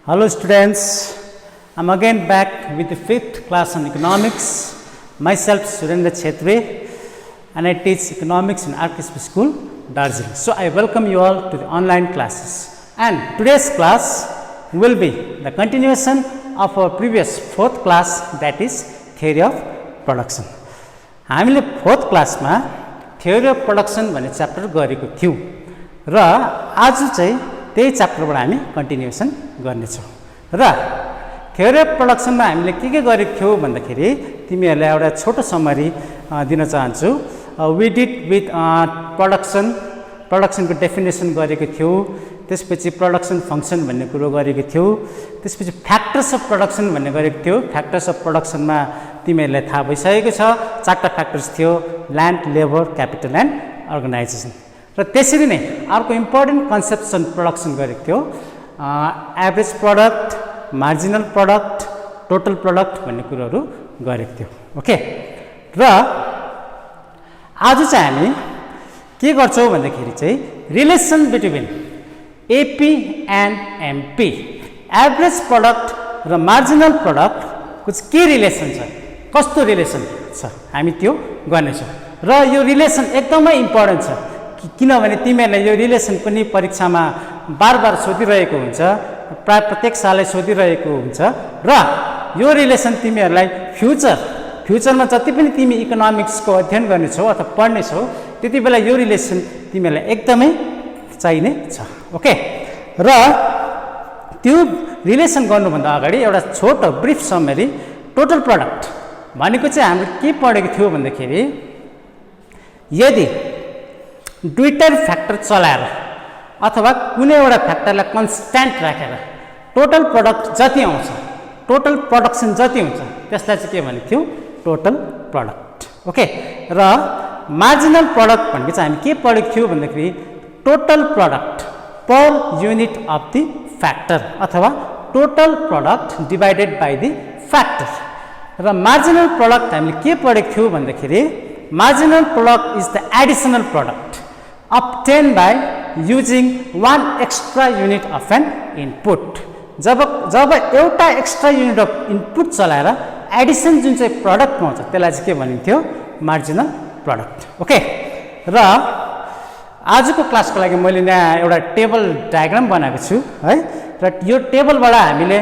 Hello students, I'm again back with the 5th class on economics. Myself Surendra Chhetri and I teach economics in RKSP School, Darjeeling. So I welcome you all to the online classes. And today's class will be the continuation of our previous 4th class, that is theory of production. हामीले 4th class मा theory of production भन्ने chapter गरेको थियौं र आज चाहिँ त्यही च्याप्टरबाट हामी कन्टिन्युएसन गर्नेछौं र थ्योरी अफ प्रोडक्सनमा हामीले के गरेको थियौ भन्दाखेरि तिमीहरुलाई एउटा छोटो समरी दिन चाहन्छु। वी डिड विथ प्रोडक्सनको डेफिनेसन गरेको थियौ, त्यसपछि प्रोडक्सन फंक्सन भन्ने कुरो गरेको थियौ, त्यसपछि फ्याक्टर्स अफ प्रोडक्सन भन्ने गरेको थियौ। फ्याक्टर्स अफ प्रोडक्सनमा तिमीहरुलाई थाहा भइसकेको छ, चारवटा फ्याक्टर्स थियो, land, labour, capital and organisation. र त्यसरी नै अर्को इम्पोर्टेन्ट कन्सेप्सन प्रोडक्सन गरेको थियो, average product, marginal product, total product भन्ने कुरोहरू गरेको थियो। ओके, र आज चाहिँ हामी के गर्छौं भन्दाखेरि चाहिँ relation between AP and MP, average product र मार्जिनल प्रोडक्टको के रिलेसन छ, कस्तो रिलेसन छ, हामी त्यो गर्नेछौं। र यो रिलेसन एकदमै इम्पोर्टेन्ट छ किनभने तिमीहरुलाई यो रिलेसन पनि परीक्षामा बार सोधिरहेको हुन्छ, प्राय प्रत्येक सालै सोधिरहेको हुन्छ र यो रिलेसन तिमीहरुलाई फ्युचरमा जति पनि तिमी इकोनोमिक्सको अध्ययन गर्नेछौ अथवा पढ्नेछौ त्यति बेला यो रिलेसन तिमीहरुलाई एकदमै चाहिने छ। ओके, र त्यो रिलेसन गर्नुभन्दा अगाडि एउटा छोटो ब्रिफ समरी, टोटल प्रोडक्ट भनेको चाहिँ हामीले के पढेको थियो भन्दाखेरि यदि दुईटा फ्याक्टर चलाएर अथवा कुनै एउटा फ्याक्टरलाई कन्स्ट्यान्ट राखेर टोटल प्रोडक्ट जति आउँछ, टोटल प्रोडक्सन जति हुन्छ त्यसलाई चाहिँ के भनेको थियो, टोटल प्रोडक्ट। ओके, र मार्जिनल प्रोडक्ट भनेको चाहिँ हामी के पढेको थियो भन्दाखेरि total product per unit of the factor अथवा total product divided by the factor. र मार्जिनल प्रोडक्ट हामीले के पढेको थियो भन्दाखेरि marginal product is the additional product obtained by using one extra unit of an input। जब एउटा एक्स्ट्रा युनिट अफ इनपुट चलाएर एडिसन जुन चाहिँ प्रोडक्ट पाउँछ त्यसलाई चाहिँ के भनिन्थ्यो, मार्जिनल प्रोडक्ट। ओके, र आजको क्लासको लागि मैले यहाँ एउटा टेबल डायग्राम बनाएको छु है, र यो टेबलबाट हामीले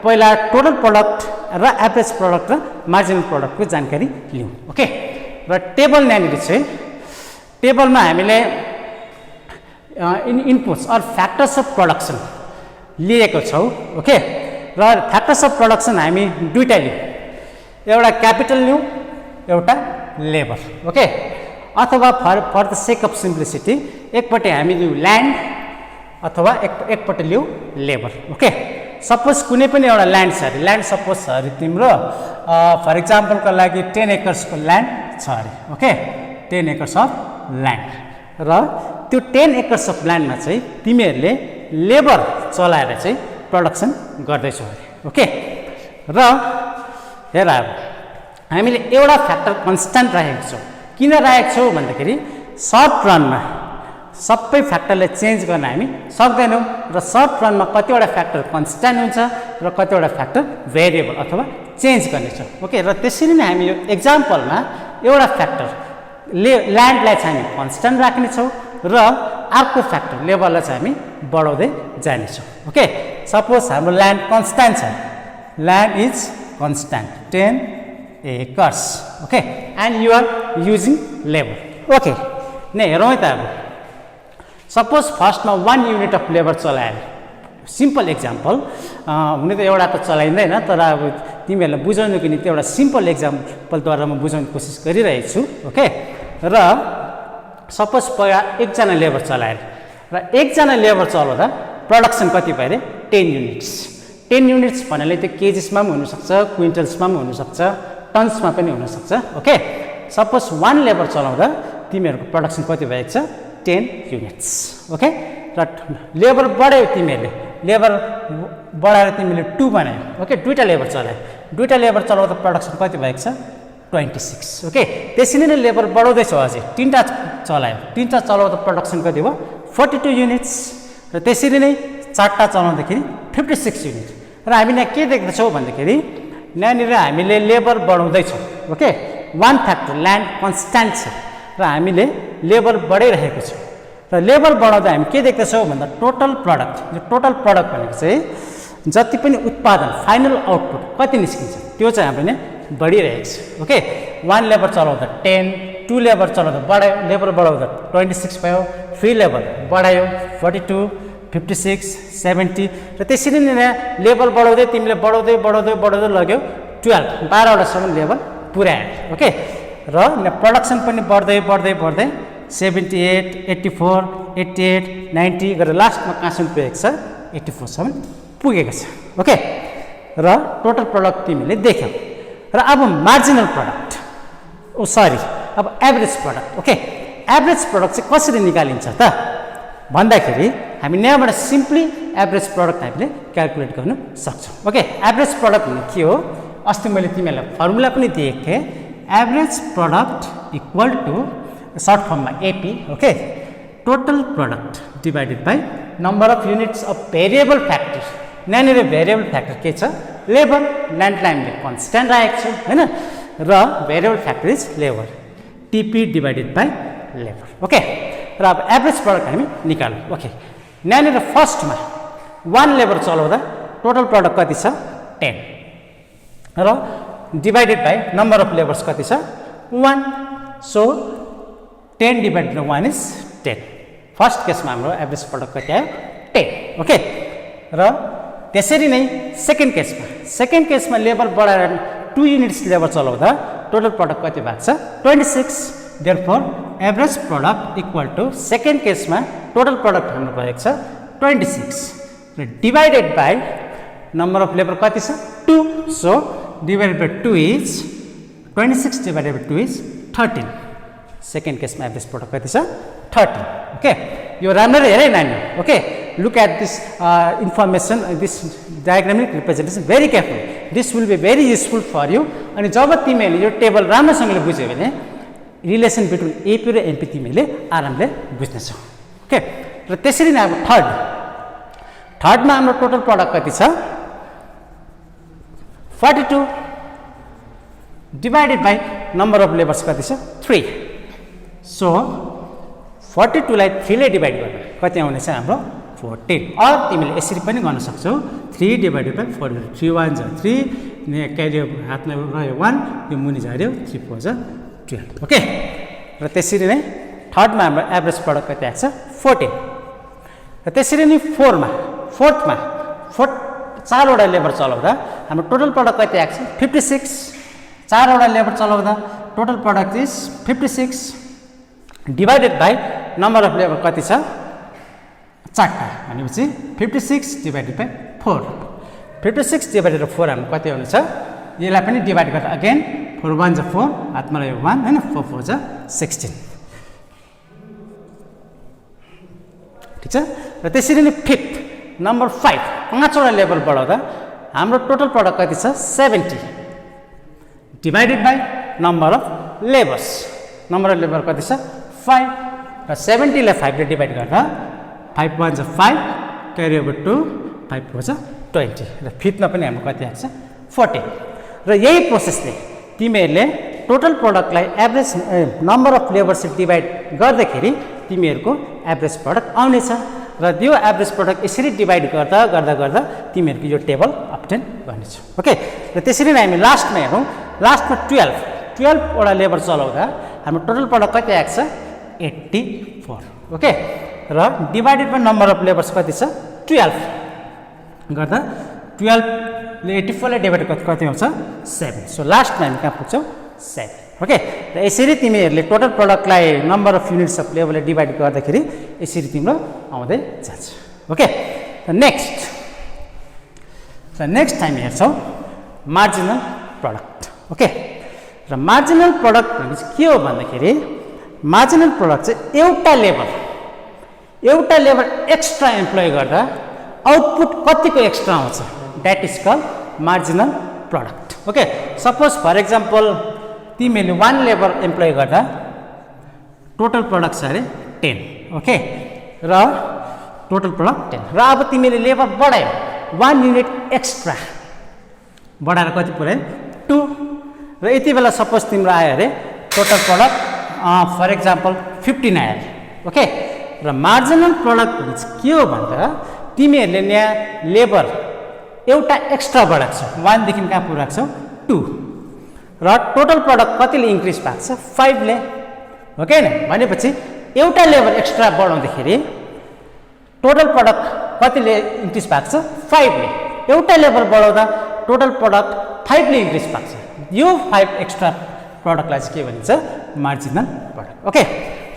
पहिला टोटल प्रोडक्ट र एभरेज प्रोडक्ट र मार्जिनल प्रोडक्टको जानकारी लियौं। ओके, र टेबल यहाँनिर चाहिँ टेबलमा हामीले inputs or factors of production लिएको छौं। ओके, र फ्याक्टर्स अफ प्रोडक्सन हामी दुईटा लियौं, एउटा क्यापिटल लियौं, एउटा लेबर। ओके, अथवा for the sake of simplicity एकपट्टि हामी लियौं ल्यान्ड अथवा एकपट्टि लियौं लेबर। ओके, सपोज कुनै पनि एउटा ल्यान्ड छ अरे, ल्यान्ड सपोज छ अरे तिम्रो फर इक्जाम्पलको लागि 10 एकर्सको ल्यान्ड छ अरे। ओके, 10 एकर्स अफ ल्यान्ड, र त्यो 10 एकर्स अफ ल्यान्डमा चाहिँ तिमीहरूले लेबर चलाएर चाहिँ प्रोडक्सन गर्दैछौ अरे। ओके, र हेर हामीले एउटा फ्याक्टर कन्स्ट्यान्ट राखेको छौं। किन राखेको छौं भन्दाखेरि सर्ट रनमा सबै फ्याक्टरलाई चेन्ज गर्न हामी सक्दैनौं र सर्ट रनमा कतिवटा फ्याक्टर कन्स्ट्यान्ट हुन्छ र कतिवटा फ्याक्टर भेरिएबल अथवा चेन्ज गर्नेछौं। ओके, र त्यसरी नै हामी यो एक्जाम्पलमा एउटा फ्याक्टर ल्यान्डलाई चाहिँ हामी कन्स्ट्यान्ट राख्नेछौँ र अर्को फ्याक्टर लेबरलाई चाहिँ हामी बढाउँदै जानेछौँ। ओके, सपोज हाम्रो ल्यान्ड कन्स्ट्यान्ट छ, land is constant 10 acres. Okay, and you are using labour. Okay, नै हेरौँ है त। अब सपोज फर्स्टमा 1 युनिट अफ लेबर चलाएर, सिम्पल एक्जाम्पल, हुन त एउटा त चलाइँदैन तर अब तिमीहरूलाई बुझाउनुको निम्ति एउटा सिम्पल एक्जाम्पलद्वारा म बुझाउने कोसिस गरिरहेको छु। ओके, र सपोज पहिला एकजना लेबर चलाएर र एकजना लेबर चलाउँदा प्रोडक्सन कति भयो अरे, 10 युनिट्स। 10 युनिट्स भन्नाले त्यो केजिसमा पनि हुनसक्छ, क्विन्टल्समा पनि हुनसक्छ, टन्समा पनि हुनसक्छ। ओके, सपोज 1 लेबर चलाउँदा तिमीहरूको प्रोडक्सन कति भएको छ, 10 युनिट्स। ओके, र लेबर बढायो, तिमीहरूले लेबर बढाएर तिमीले 2 बनायो। ओके, दुईटा लेबर चलायो, दुईटा लेबर चलाउँदा प्रोडक्सन कति भएको छ, 26। ओके, त्यसरी नै लेबर बढाउँदैछ, अझै 3टा चलायो, 3टा चलाउँदा प्रोडक्सन कति भयो, 42 युनिट्स। र त्यसरी नै 4टा चलाउँदाखेरि 56 युनिट र हामीले के देख्दछौँ भन्दाखेरि यहाँनिर हामीले लेबर बढाउँदैछौँ ओके 1 फ्याक्टर ल्यान्ड कन्स्ट्यान्ट छ र हामीले लेबर बढाइरहेको छौँ र लेबर बढाउँदा हामी के देख्दछौँ भन्दा टोटल प्रडक्ट यो टोटल प्रडक्ट भनेको चाहिँ जति पनि उत्पादन फाइनल आउटपुट कति निस्किन्छ त्यो चाहिँ हामीले बढिरहेको छ ओके 1 लेबर चलाउँदा 10 2 लेबर चलाउँदा बढायो लेबर बढाउँदा 26 भयो 3 लेबर बढायो 42 56 70 र त्यसरी नै लेबर बढाउँदै तिमीले बढाउँदै बढाउँदै बढाउँदै लग्यो 12 वटासम्म लेबर पुर्यायो ओके र प्रोडक्सन पनि बढ्दै बढ्दै बढ्दै 78 84 88 90 गरेर लास्टमा कहाँसम्म पुगेको छ 84 सम्म पुगेको छ ओके र टोटल प्रडक्ट तिमीले देख्यौ र अब मार्जिनल प्रडक्ट अब average product okay average product चाहिँ कसरी निकालिन्छ त भन्दाखेरि हामी यहाँबाट सिम्पली एभरेज प्रडक्ट हामीले क्याल्कुलेट गर्न सक्छौँ ओके एभरेज प्रडक्ट भने के हो अस्ति मैले तिमीहरूलाई फर्मुला पनि दिएको थिएँ average product equal to short फर्ममा AP okay total product divided by number of units of variable factor यहाँनिर भेरिएबल फ्याक्टर के छ लेबर ल्यान्डलाई हामीले कन्स्ट्यान्ट राखेको छौँ होइन र variable factor is labour TP divided by labour okay र अब एभरेज प्रडक्ट हामी निकालौँ ओके यहाँनिर फर्स्टमा 1 लेबर चलाउँदा टोटल प्रडक्ट कति छ 10 र divided by number of labours कति छ 1 so 10 divided by 1 is 10 first केसमा हाम्रो एभरेज प्रडक्ट कति आयो 10 ओके र त्यसरी नै सेकेन्ड केसमा लेबर बढाएर 2 युनिट्स लेबर चलाउँदा टोटल प्रडक्ट कति भएको छ 26 therefore average product equal to second केसमा टोटल प्रडक्ट हाम्रो भएको छ 26 र divided by number of labour कति छ 2 so divided by 2 is 26 divided by 2 is 13 second केसमा एभरेज प्रडक्ट कति छ 13 ओके यो राम्ररी हेरे नानी okay look at this information this diagrammatic representation very careful this will be very useful for you अनि जब तिमीहरूले यो टेबल राम्रोसँगले बुझ्यौ भने रिलेसन बिट्विन एपी र एनपी तिमीले आरामले बुझ्नेछौ ओके र त्यसरी नै अब थर्डमा हाम्रो टोटल प्रडक्ट कति छ 42 divided by number of labours कति छ 3 सो 42 लाई 3 ले डिभाइड गर्दा कति आउनेछ हाम्रो 14 अर तिमीले यसरी पनि गर्न सक्छौ 3 डिभाइडेड बाई 4 3 1 जा 3 क्यारी हातमा रह्यो 1 यो मुनि झार्यो 3 4 जा 12 ओके र त्यसरी नै थर्डमा हाम्रो एभरेज प्रडक्ट कति आएको छ 14 र त्यसरी नै फोर्थमा 4 वटा लेबर चलाउँदा हाम्रो टोटल प्रडक्ट कति आएको छ 56 4 वटा लेबर चलाउँदा total product is 56 divided by number of labour कति छ 4 भनेपछि 56 डिभाइडेड बाई 4 56 डिभाइडेड बाई 4 हाम्रो कति आउनेछ यसलाई पनि डिभाइड गर्दा अगेन 4 1 जा 4 हातमा रह्यो 1 हैन 4 4 जा 16 ठीक छ र त्यसरी नै फिफ्थ नम्बर 5 5 वटा लेबर बढाउँदा हाम्रो टोटल प्रडक्ट कति छ 70 divided by number of labours number of labour कति छ 5 र 70 लाई 5 ले डिभाइड गर्दा 5 1 जा 5 क्यारी ओभर 2 5 4 जा 20 र फिफ्थमा पनि हाम्रो कति आएको छ 14 र यही प्रोसेसले तिमीहरूले टोटल प्रडक्टलाई average number of labours divide गर्दाखेरि तिमीहरूको एभरेज प्रडक्ट आउनेछ र त्यो एभरेज प्रडक्ट यसरी डिभाइड गर्दा गर्दा गर्दा तिमीहरूको यो टेबल अब्टेन गर्नेछौ ओके र त्यसरी नै हामी लास्टमा हेरौँ लास्टमा 12 वटा लेबर चलाउँदा हाम्रो टोटल प्रडक्ट कति आएको छ 84 ओके र divided by number of labours कति छ 12 गर्दा 12 ले 84 लाई डिभाइड कति आउँछ 7 सो लास्टमा हामी कहाँ पुग्छौँ 7 ओके र यसरी तिमीहरूले टोटल प्रडक्टलाई नम्बर अफ युनिट्स अफ लेबरले डिभाइड गर्दाखेरि यसरी तिम्रो आउँदै जान्छ ओके र नेक्स्ट हामी हेर्छौँ मार्जिनल प्रडक्ट ओके र मार्जिनल प्रडक्ट भनेपछि के हो भन्दाखेरि मार्जिनल प्रडक्ट चाहिँ एउटा लेबर एक्स्ट्रा एम्प्लोय गर्दा आउटपुट कतिको एक्स्ट्रा आउँछ that is call marginal product okay suppose for example तिमीले 1 लेबर एम्प्लोय गर्दा टोटल प्रडक्ट छ अरे 10 ओके र टोटल प्रडक्ट 10 र अब तिमीले लेबर बढायौ 1 युनिट एक्स्ट्रा बढाएर कति पुऱ्यायो 2 र यति बेला सपोज तिम्रो आयो अरे टोटल प्रडक्ट फर एक्जाम्पल 15 आयो ओके र मार्जिनल प्रडक्ट भने चाहिँ के हो भन्दा तिमीहरूले यहाँ लेबर एउटा एक्स्ट्रा बढाएको छ 1 देखि कहाँ पुऱ्याएको छौ 2 र टोटल प्रडक्ट कतिले इन्क्रिज भएको छ 5 ले हो कि हैन भनेपछि एउटा लेबर एक्स्ट्रा बढाउँदाखेरि टोटल प्रडक्ट कतिले इन्क्रिज भएको छ 5 ले एउटा लेबर बढाउँदा टोटल प्रडक्ट 5 ले इन्क्रिज भएको छ यो 5 एक्स्ट्रा प्रडक्टलाई चाहिँ के भनिन्छ मार्जिनल प्रडक्ट ओके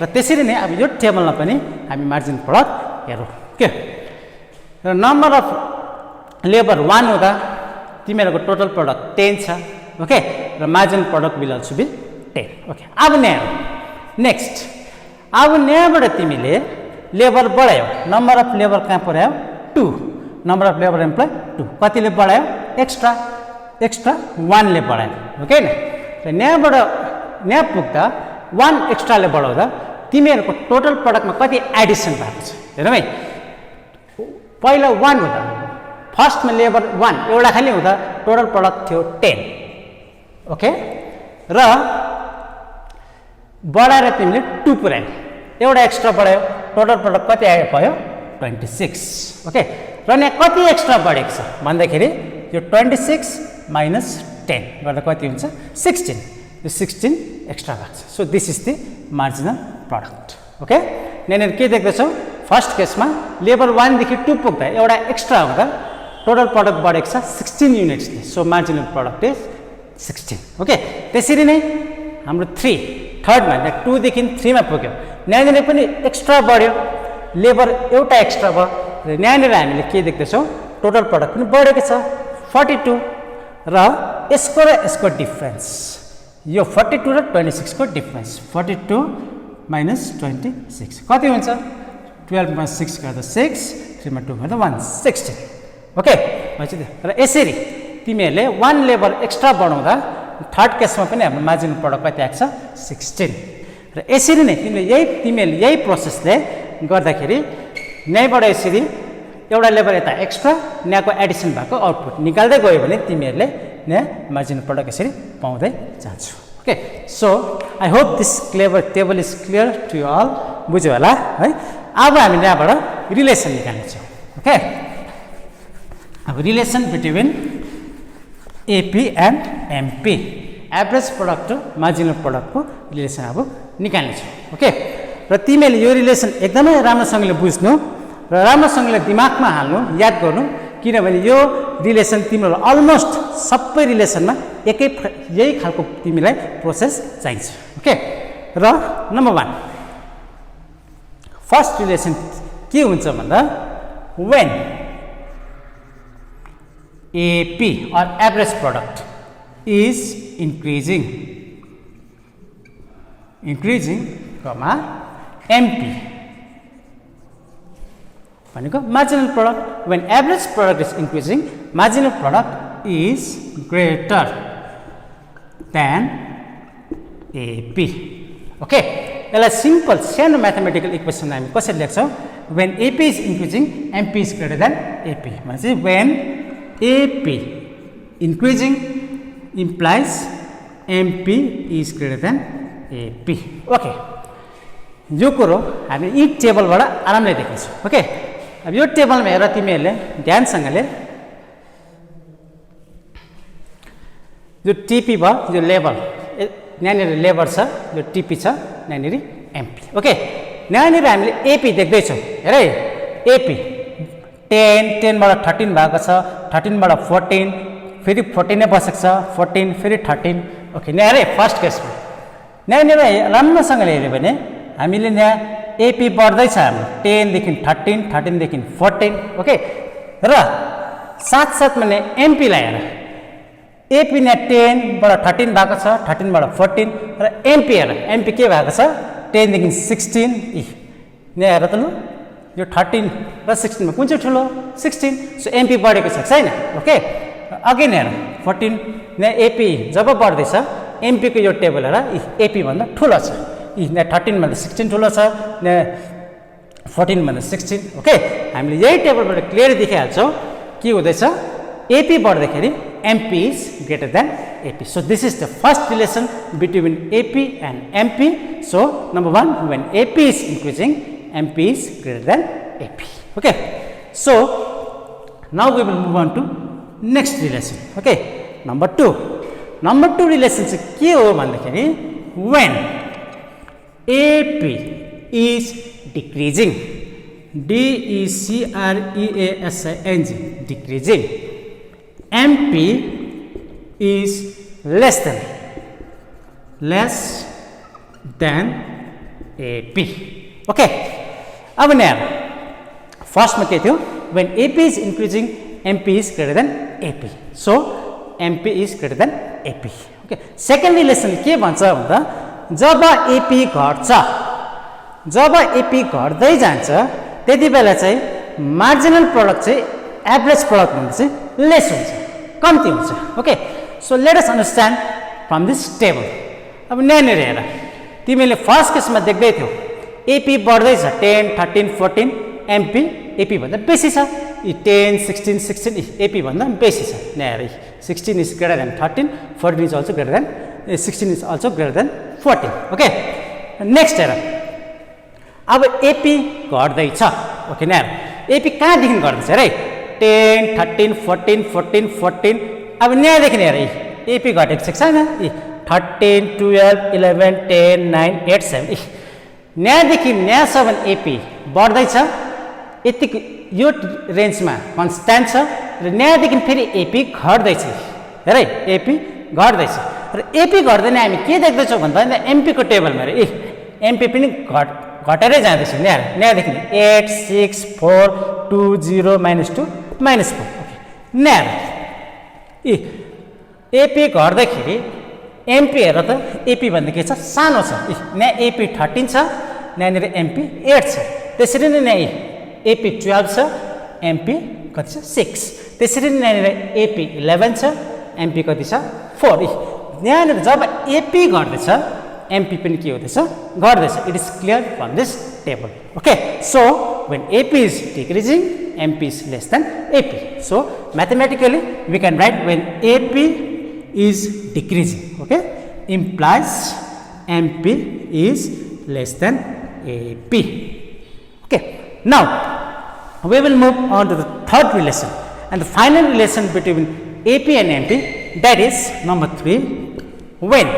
र त्यसरी नै अब यो टेबलमा पनि हामी मार्जिनल प्रडक्ट हेरौँ के र नम्बर अफ लेबर 1 हुँदा तिमीहरूको टोटल प्रडक्ट 10 छ ओके र marginal product will also be 10 okay अब नेक्स्ट अब यहाँबाट तिमीले लेबर बढायौ नम्बर अफ लेबर कहाँ पुर्यायो 2 नम्बर अफ लेबर एम्प्लोइ 2 कतिले बढायो एक्स्ट्रा 1 ले बढायो ओके न र यहाँबाट यहाँ पुग्दा 1 एक्स्ट्राले बढाउँदा तिमीहरूको टोटल प्रडक्टमा कति एडिसन भएको छ हेरौँ है पहिला 1 हुँदा फर्स्टमा लेबर 1 एउटा खाली हुँदा टोटल प्रडक्ट थियो 10 ओके र बढाएर तिमीले 2 पुर्यायो एउटा एक्स्ट्रा बढायो टोटल प्रडक्ट कति आयो भयो 26 ओके र यहाँ कति एक्स्ट्रा बढेको छ भन्दाखेरि यो 26 माइनस 10 गर्दा कति हुन्छ 16 यो 16 एक्स्ट्रा भएको छ so this is the marginal product okay यहाँनिर के देख्दैछौ फर्स्ट केसमा लेबर 1 देखि 2 पुग्दा एउटा एक्स्ट्रा हुँदा टोटल प्रडक्ट बढेको छ 16 युनिट्सले so marginal product is 16 okay त्यसरी नै हाम्रो थर्डमा 2 देखि 3 मा पुग्यो यहाँनिर पनि एक्स्ट्रा बढ्यो लेबर एउटा एक्स्ट्रा भयो र यहाँनिर हामीले के देख्दैछौँ टोटल प्रडक्ट पनि बढेको छ 42 र यसको डिफरेन्स यो 42 र 26 को डिफरेन्स 42 माइनस 26 कति हुन्छ 12 मा 6 गर्दा 6 3 मा 2 गर्दा 1 16 ओके र यसरी तिमीहरूले 1 लेबर एक्स्ट्रा बढाउँदा थर्ड केसमा पनि हाम्रो मार्जिनल प्रडक्ट कति आएको छ 16 र यसरी नै तिमीहरूले यही प्रोसेसले गर्दाखेरि यहीँबाट यसरी एउटा लेबर यता एक्स्ट्रा यहाँको एडिसन भएको आउटपुट निकाल्दै गयो भने तिमीहरूले यहाँ मार्जिनल प्रडक्ट यसरी पाउँदै जान्छौ okay so I hope this table is clear to you all बुझ्यो होला है अब हामीले यहाँबाट रिलेसन निकाल्नेछौँ ओके अब relation between AP and MP average product र मार्जिनल प्रडक्टको रिलेसन अब निकाल्नेछौँ ओके र तिमीले यो रिलेसन एकदमै राम्रोसँगले बुझ्नु र राम्रोसँगले दिमागमा हाल्नु याद गर्नु किनभने यो रिलेसन तिम्रो अलमोस्ट सबै रिलेसनमा यही खालको तिमीलाई प्रोसेस चाहिन्छ ओके र नम्बर 1 फर्स्ट रिलेसन के हुन्छ भन्दा when AP or average product is increasing comma MP भनेको marginal product when average product is increasing marginal product is greater than AP okay यसलाई सिम्पल सानो म्याथमेटिकल इक्वेसन हामी कसरी लेख्छौँ when AP is increasing MP is greater than AP भनेपछि when AP increasing implies MP is greater than AP okay यो कुरो हामी यी टेबलबाट आरामले देखिन्छौँ ओके अब यो टेबलमा हेर तिमीहरूले ध्यानसँगले यो टिपी भयो यो लेबर यहाँनिर लेबर छ यो टिपी छ यहाँनिर एमपी ओके यहाँनिर हामीले एपी देख्दैछौँ हेर है एपी 10 बाट 13 भएको छ 13 बाट 14 फेरि 14 नै बसेको छ 14 फेरि 13 ओके यहाँ हेर फर्स्ट केसमा यहाँनिर राम्रोसँगले हेऱ्यो भने हामीले यहाँ एपी बढ्दैछ हाम्रो 10 देखि 13 13 देखि 14 ओके र साथसाथमा नै एमपीलाई हेर एपी यहाँ 10 बाट 13 भएको छ 13 बाट 14 र एमपी हेर एमपी के भएको छ 10 देखि 16 यहाँ हेर त लु यो 13 र 16 मा कुन चाहिँ ठुलो 16 सो एमपी बढेको छ छैन ओके अगेन हेर 14 यहाँ एपी जब बढ्दैछ एमपी को यो टेबल हेर एपी भन्दा ठुलो छ यहाँ 13 भन्दा 16 ठुलो छ यहाँ 14 भन्दा 16 ओके हामीले यही टेबलबाट क्लियर देखिहाल्छौँ के हुँदैछ AP बढ्दाखेरि MP is greater than AP. So this is the first relation between AP and MP. So number 1, when AP is increasing, MP is greater than AP. Okay. So now we will move on to next relation. Okay. Number 2. Number 2 relation चाहिँ के हो भन्दाखेरि when AP is decreasing, decreasing, decreasing, MP is less than AP. Okay. अब यहाँ first में के थियो when AP is increasing, MP is greater than AP. So MP is greater than AP. Okay. Second relation के भन्छ भन्दा जब AP घट्छ, जब AP घट्दै जान्छ त्यति बेला चाहिँ मार्जिनल प्रोडक्ट चाहिँ एभरेज प्रोडक्ट भन्दा चाहिँ लेस हुन्छ, कम्ती हुन्छ. Okay. So let us understand from this table. अब यहाँनिर हेर, तिमीले फर्स्ट केसमा देख्दै थियौ AP बढ्दैछ 10, 13, 14, MP AP भन्दा बेसी छ. 10, 16, 16 AP भन्दा बेसी छ. यहाँ 16 is greater than 13, 14 is also greater than 16 is also greater than 14. Okay. Next हेर, अब AP घट्दैछ. ओके. यहाँ AP कहाँदेखि घट्दैछ रे? 10, 13, 14, 14, 14. अब यहाँदेखि हेर AP घटेको छ छैन? 13, 12, 11, 10, 9, 8, 7. यहाँदेखि यहाँसम्म AP बढ्दैछ. यतिको यो रेन्जमा कन्स्ट्यान्ट छ र यहाँदेखि फेरि AP घट्दैछ. हेर है, AP घट्दैछ र AP घट्दैन हामी के देख्दैछौँ भन्दा MP को टेबलमा रे MP पनि घटेरै जाँदैछ. यहाँदेखि 8, 6, 4, 2, 0, -2, -4. यहाँ AP घट्दाखेरि MP हेर त AP भन्दा के छ सानो छ. यहाँ AP 13 छ, यहाँनिर MP 8 छ. त्यसरी नै यहाँ AP 12 छ, MP कति छ 6. त्यसरी नै यहाँनिर AP 11 छ, MP कति छ 4. यहाँनिर जब AP घट्दैछ MP पनि के हुँदैछ घट्दैछ. It is clear from this table. Okay. So when AP is decreasing, MP is less than AP. So mathematically we can write when AP is decreasing, okay, implies MP is less than AP. Okay. Now we will move on to the third relation and the final relation between AP and MP, that is number 3, when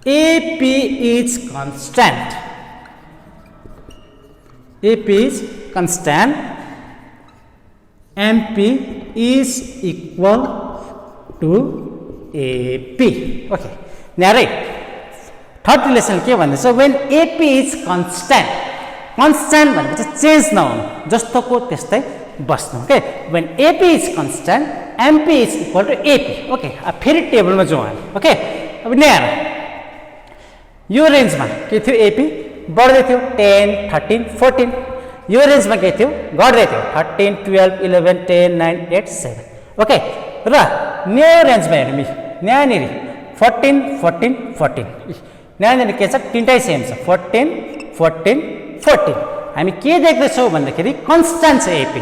AP is constant. AP is constant, MP is equal to AP. Okay. Now right, third relation के भन्दैछ when AP is constant. Constant भनेको चाहिँ change नहुनु, जस्तोको त्यस्तै बस्नु. Okay. when AP is constant, MP is equal to AP. Okay. अब फेरि टेबलमा जाउँ हामी. ओके. अब यहाँ यो रेन्जमा के थियो AP बढ्दै थियो 10, 13, 14. यो रेन्जमा के थियो घट्दै थियो 13, 12, 11, 10, 9, 8, 7. ओके. र न्यू रेन्जमा हेरौँ यहाँनिर 14, 14, 14. यहाँनिर के छ तिनटै सेम छ 14, 14, 14. हामी के देख्दैछौँ भन्दाखेरि कन्स्ट्यान्ट छ AP.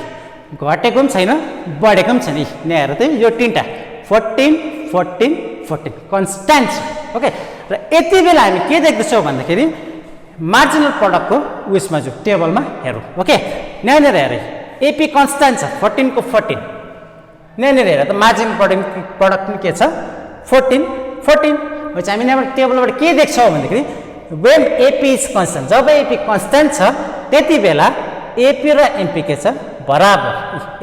घटेको पनि छैन बढेको पनि छैन. यहाँ हेर त यो तिनटा 14, 14, 14 कन्स्ट्यान्ट छ. ओके. र यति बेला हामी के देख्दैछौँ भन्दाखेरि मार्जिनल प्रोडक्टको उयसमा जो टेबलमा हेरौँ. ओके. यहाँनिर हेर AP कन्स्ट्यान्ट छ 14 को 14. यहाँनिर हेर त मार्जिनल प्रोडक्ट पनि के छ 14, 14. भनेपछि हामी यहाँबाट टेबलबाट के देख्छौँ भन्दाखेरि when AP is constant, जब AP कन्स्ट्यान्ट छ त्यति बेला AP र MP के छ बराबर.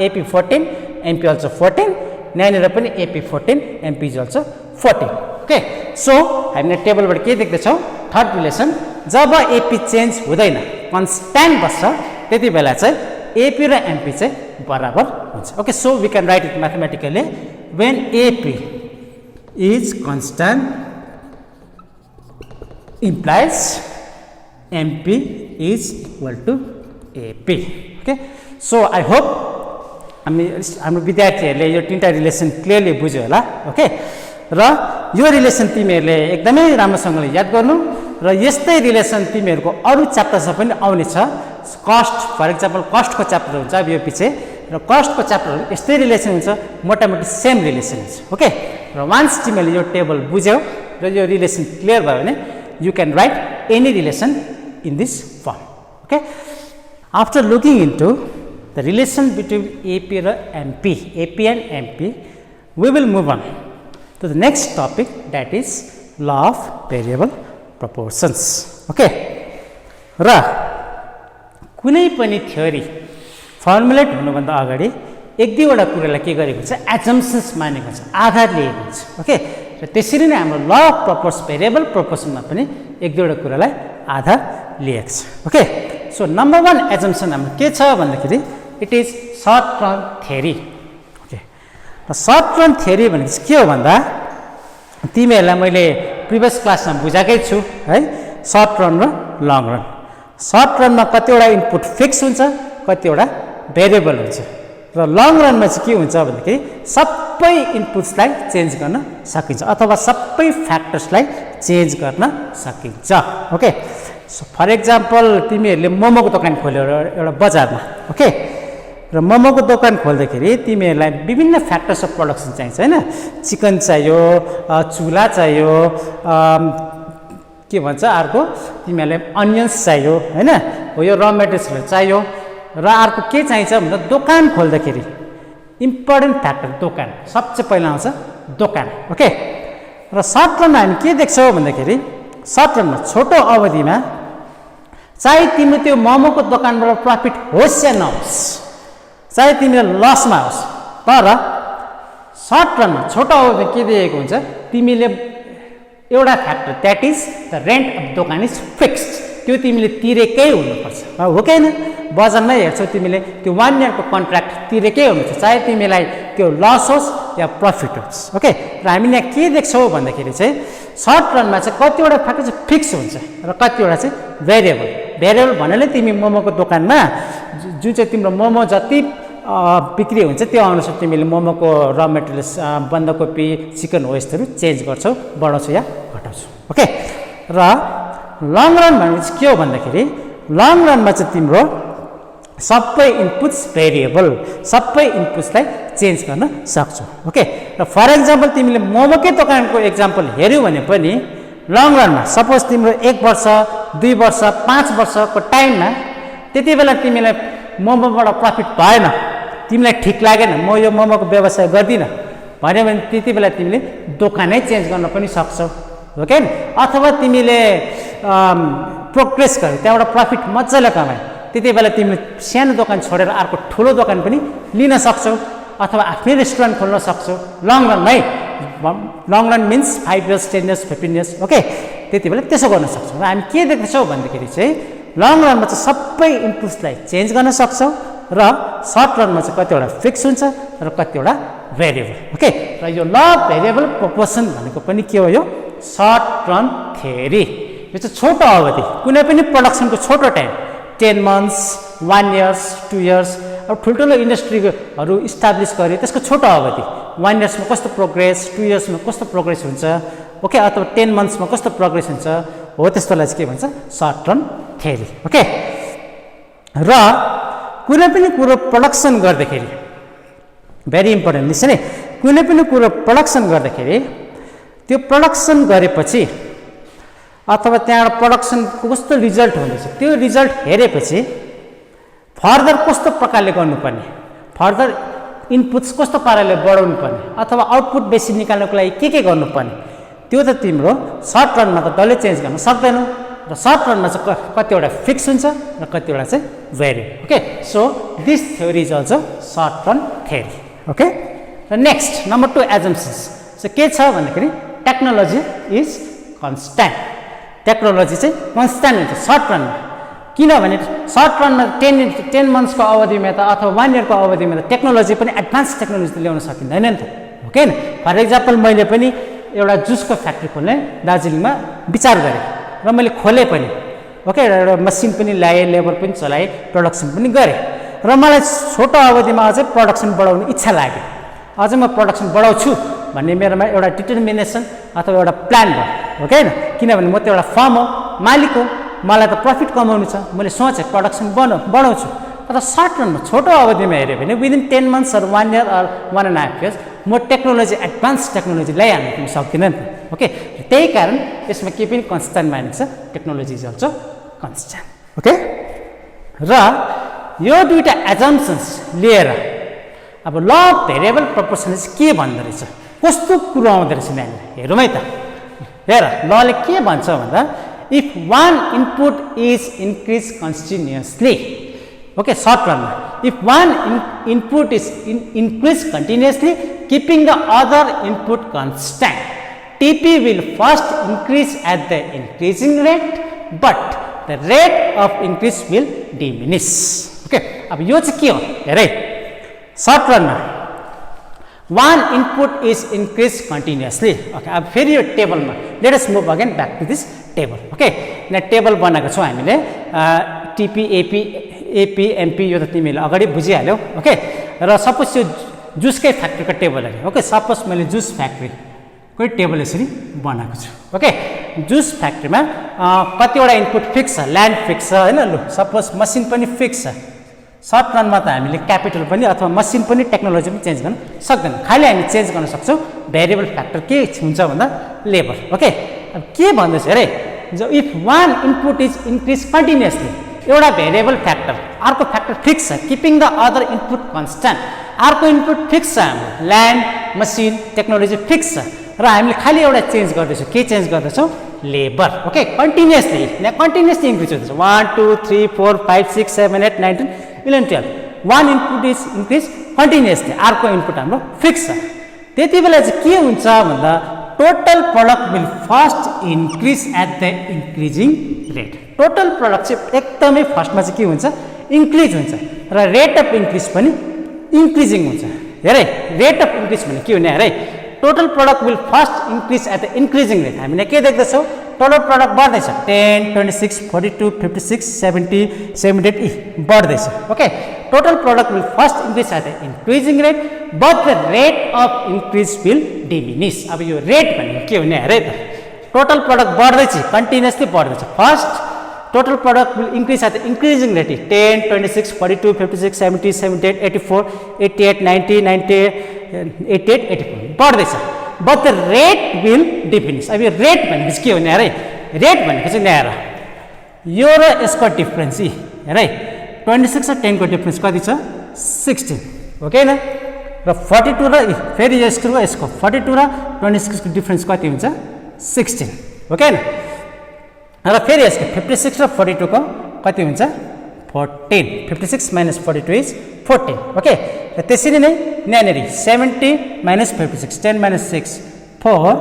AP 14, MP also 14. यहाँनिर पनि AP 14, MP is also 14. Okay. So हामीले टेबलबाट के देख्दैछौँ थर्ड रिलेसन जब AP चेन्ज हुँदैन कन्स्ट्यान्ट बस्छ त्यति बेला चाहिँ AP र MP चाहिँ बराबर हुन्छ. Okay. So we can write it mathematically when AP is constant implies MP is equal to AP. Okay. So I hope हाम्रो विद्यार्थीहरूले यो तीनटा रिलेसन क्लियरली बुझ्यो होला. ओके. र यो रिलेसन तिमीहरूले एकदमै राम्रोसँगले याद गर्नु र यस्तै रिलेसन तिमीहरूको अरू च्याप्टर्समा पनि आउने छ. कस्ट फर एक्जाम्पल कस्टको च्याप्टर हुन्छ अब यो पछि र कस्टको च्याप्टरहरू यस्तै रिलेसन हुन्छ, मोटामोटी सेम रिलेसन हुन्छ। ओके, र वान्स तिमीले यो टेबल बुझ्यौ र यो रिलेसन क्लियर भयो भने you can write any relation in this form. Okay, after looking into the relation between AP र MP, AP and MP, we will move on to the next topic, that is law of variable proportions. Okay, र कुनै पनि theory formulate हुनुभन्दा अगाडि एक दुईवटा कुरालाई के गरेको हुन्छ, एजम्पसन्स मानेको हुन्छ, आधार लिएको हुन्छ। ओके, र त्यसरी नै हाम्रो ल अफ प्रोपोर्सन, भेरिएबल प्रोपोर्सनमा पनि एक दुईवटा कुरालाई आधार लिएको छ। ओके, सो नम्बर 1 एजम्पसन हाम्रो के छ भन्दाखेरि it is short term theory. Short term theory भनेको चाहिँ के हो भन्दा तिमीहरूलाई मैले प्रिभियस क्लासमा बुझाएकै छु है, सर्ट रन र लङ रन। सर्ट रनमा कतिवटा इनपुट फिक्स हुन्छ, कतिवटा भेरिएबल हुन्छ, र लङ रनमा चाहिँ के हुन्छ भन्दाखेरि सबै इनपुट्सलाई चेन्ज गर्न सकिन्छ अथवा सबै फ्याक्टर्सलाई चेन्ज गर्न सकिन्छ। ओके, सो फर इक्जाम्पल तिमीहरूले मोमोको दोकान खोल्यो एउटा बजारमा। ओके, र मोमोको दोकान खोल्दाखेरि तिमीहरूलाई विभिन्न फ्याक्टर्स अफ प्रोडक्सन चाहिन्छ होइन, चिकन चाहियो, चुला चाहियो, के भन्छ अर्को तिमीहरूलाई अनियन्स चाहियो होइन, हो यो र मेटेरियल्सहरू चाहियो। र अर्को के चाहिन्छ भन्दा दोकान खोल्दाखेरि इम्पोर्टेन्ट फ्याक्टर दोकान, सबसे पहिला आउँछ दोकान। ओके, र सर्ट रनमा हामी के देख्छौँ भन्दाखेरि सर्ट रनमा छोटो अवधिमा चाहे तिमी त्यो मोमोको दोकानबाट प्रफिट होस् या नहोस्, चाहे तिमीले लसमा होस्, तर सर्ट रनमा छोटो अवधि के दिएको हुन्छ, तिमीले एउटा factor that is the rent of दोकान इज फिक्स्ड, त्यो तिमीले तिरेकै हुनुपर्छ। हो कि होइन, बजारमै हेर्छौ तिमीले त्यो 1 इयरको कन्ट्र्याक्ट तिरेकै हुनुपर्छ, चाहे तिमीलाई त्यो लस होस् या प्रफिट होस्। ओके, र हामीले यहाँ के देख्छौँ भन्दाखेरि चाहिँ सर्ट रनमा चाहिँ कतिवटा फ्याक्टर चाहिँ फिक्स हुन्छ र कतिवटा चाहिँ भेरिएबल। भेरिएबल भन्नाले तिमी मोमोको दोकानमा जुन चाहिँ तिम्रो मोमो जति बिक्री हुन्छ त्यो अनुसार तिमीले मोमोको र मेटेरियल्स, बन्दाकोपी, चिकन हो यस्तोहरू चेन्ज गर्छौ, बढाउँछौ या घटाउँछौ। ओके, र लङ रन भनेपछि के हो भन्दाखेरि लङ रनमा चाहिँ तिम्रो सबै इनपुट्स भेरिएबल, सबै इनपुट्सलाई चेन्ज गर्न सक्छौ। ओके, र फर इक्जाम्पल तिमीले मोमोकै दोकानको इक्जाम्पल हेऱ्यौ भने पनि लङ रनमा सपोज तिम्रो 1 वर्ष, 2 वर्ष, 5 वर्षको टाइममा त्यति बेला तिमीलाई मोमोबाट प्रफिट भएन, तिमीलाई ठिक लागेन, म यो मोमोको व्यवसाय गर्दिनँ भन्यो भने त्यति बेला तिमीले दोकानै चेन्ज गर्न पनि सक्छौ। हो कि, अथवा तिमीले प्रोग्रेस गर्यो, त्यहाँबाट प्रफिट मजाले कमायो, त्यति बेला तिमीले सानो दोकान छोडेर अर्को ठुलो दोकान पनि लिन सक्छौ, अथवा आफ्नै रेस्टुरेन्ट खोल्न सक्छौ। लङ रन है, long run means 5 years, 10 years, 15 years. Okay, त्यति बेला त्यसो गर्न सक्छौँ। र हामी के देख्छौँ भन्दाखेरि चाहिँ लङ रनमा चाहिँ सबै इनपुट्सलाई चेन्ज गर्न सक्छौँ र सर्ट रनमा चाहिँ कतिवटा फिक्स हुन्छ र कतिवटा भेरिएबल। ओके, र यो ल भेरिएबल प्रोपोर्सन भनेको पनि के हो, यो सर्ट रन थ्योरी। यो चाहिँ छोटो अवधि, कुनै पनि प्रोडक्सनको छोटो टाइम 10 मन्थ्स, 1 इयर्स, 2 इयर्स, अब ठुल्ठुलो इन्डस्ट्रीहरू इस्टाब्लिस गऱ्यो त्यसको छोटो अवधि 1 इयर्समा कस्तो प्रोग्रेस, 2 इयर्समा कस्तो प्रोग्रेस हुन्छ, ओके, अथवा 10 मन्थ्समा कस्तो प्रोग्रेस हुन्छ, हो त्यस्तोलाई चाहिँ के भन्छ, सर्ट रन थ्योरी। ओके, र कुनै पनि कुरो प्रोडक्सन गर्दाखेरि भेरी इम्पोर्टेन्ट लिसन है, कुनै पनि कुरो प्रोडक्सन गर्दाखेरि त्यो प्रोडक्सन गरेपछि अथवा त्यहाँबाट प्रोडक्सनको कस्तो रिजल्ट हुँदैछ त्यो रिजल्ट हेरेपछि फर्दर कस्तो प्रकारले गर्नुपर्ने, फर्दर इनपुट्स कस्तो पाराले बढाउनु पर्ने, अथवा आउटपुट बेसी निकाल्नको लागि के गर्नुपर्ने, त्यो त तिम्रो सर्ट रनमा त डल्लै चेन्ज गर्न सक्दैनौ। र सर्ट रनमा चाहिँ कतिवटा फिक्स हुन्छ र कतिवटा चाहिँ variable. Okay, so this theory is also short run theory. Okay, र नेक्स्ट नम्बर 2 एजम्पसन्स। सो के छ भन्दाखेरि टेक्नोलोजी इज कन्स्ट्यान्ट। टेक्नोलोजी चाहिँ कन्स्ट्यान्ट हुन्छ सर्ट रनमा, किनभने सर्ट रनमा 10 मन्थ्सको अवधिमा त अथवा 1 इयरको अवधिमा त टेक्नोलोजी पनि एडभान्स टेक्नोलोजी ल्याउन सकिँदैन नि त। ओके, फर इक्जाम्पल मैले पनि एउटा जुसको फ्याक्ट्री खोल्ने दार्जिलिङमा विचार गरेँ र मैले खोलेँ पनि। ओके, एउटा मसिन पनि ल्याएँ, लेबर पनि चलाएँ, प्रडक्सन पनि गरेँ र मलाई छोटो अवधिमा अझै प्रडक्सन बढाउने इच्छा लाग्यो। अझै म प्रडक्सन बढाउँछु भन्ने मेरोमा एउटा डिटर्मिनेसन अथवा एउटा प्लान भयो। ओके, किनभने म त एउटा फर्म हो, मालिक हो, मलाई त प्रफिट कमाउनु छ, मैले सोचेँ प्रडक्सन बढाउँछु। तर अथवा सर्ट रनमा छोटो अवधिमा हेऱ्यो भने विदिन 10 months अर 1 year अर 1.5 years म टेक्नोलोजी एडभान्स टेक्नोलोजी ल्याइहाल्नु तिमी सक्दिन नि त ओके त्यही कारण यसमा के पनि कन्स्ट्यान्ट मानेको छ technology is also constant okay र यो दुईटा एजम्पसन्स लिएर अब ल अफ भेरिएबल प्रपोर्सनल के भन्दो रहेछ कस्तो कुरो आउँदो रहेछ यहाँनिर हेरौँ है त हेर लले के भन्छ भन्दा if one input is increase continuously okay short run if one input is increased continuously keeping the other input constant TP will first increase at the increasing rate but the rate of increase will diminish okay अब यो चाहिँ के हो हेरे short run मा one input is increased continuously okay अब फेरि यो टेबलमा let us move again back to this table okay यहाँ टेबल बनाएको छौं हामीले TP AP MP यो त तिमीले अगाडि बुझिहाल्यौ ओके र सपोज यो जुसकै फ्याक्ट्रीको टेबल हो ओके सपोज मैले जुस फ्याक्ट्रीको टेबल यसरी बनाएको छु ओके जुस फ्याक्ट्रीमा कतिवटा इनपुट फिक्स छ ल्यान्ड फिक्स छ हैन लु सपोज मसिन पनि फिक्स छ सर्ट रनमा त हामीले क्यापिटल पनि अथवा मसिन पनि टेक्नोलोजी पनि चेन्ज गर्न सक्दैन खाली हामी चेन्ज गर्न सक्छौं भेरिएबल फ्याक्टर के हुन्छ भन्दा लेबर ओके अब के भन्दैछ अरे if one input is increase continuously एउटा भेरिएबल फ्याक्टर अर्को फ्याक्टर फिक्स छ keeping the other input constant अर्को इनपुट फिक्स छ हाम्रो ल्यान्ड मसिन टेक्नोलोजी फिक्स छ र हामीले खाली एउटा चेन्ज गर्दैछौँ के चेन्ज गर्दैछौँ लेबर ओके कन्टिन्युअसली यहाँ कन्टिन्युअसली इन्क्रिज हुँदैछ 1 2 3 4 5 6 7 8 9 10 11 12 one input is increase continuously अर्को इनपुट हाम्रो फिक्स छ त्यति बेला चाहिँ के हुन्छ भन्दा total product will first increase at the increasing rate total product चाहिँ एकदमै फर्स्टमा चाहिँ के हुन्छ इन्क्रिज हुन्छ र रेट अफ इन्क्रिज पनि इन्क्रिजिङ हुन्छ हेरे रेट अफ इन्क्रिज भने के हुने हेरे total product will first increase at the increasing rate हामीले के देख्दैछौँ टोटल प्रोडक्ट बढ्दैछ 10 26 42 56 70 78 बढ्दैछ okay total product will first increase at the increasing rate but the rate of increase will diminish अब यो रेट भनेको के हुने हेरे त टोटल प्रोडक्ट बढ्दैछ कन्टिन्युअसली बढ्दैछ first total product will increase at the increasing rate 10 26 42 56 70 78 84 88 90 90 88 84 बढ्दैछ but the rate will diminish अब यो रेट भनेको चाहिँ के हुने अरे रेट भनेको चाहिँ यहाँ हेर यो र यसको डिफरेन्स हेरे 26 र 10 को डिफरेन्स कति छ 16 ओके न र 42 र फेरि यसको र यसको 42 र 26 को डिफरेन्स कति हुन्छ 16 ओके न र फेरि यसको 56 र 42 को कति हुन्छ 14 56 minus 42 is 14 ओके र त्यसरी नै यहाँनेर 70 minus 56 10 minus 6 4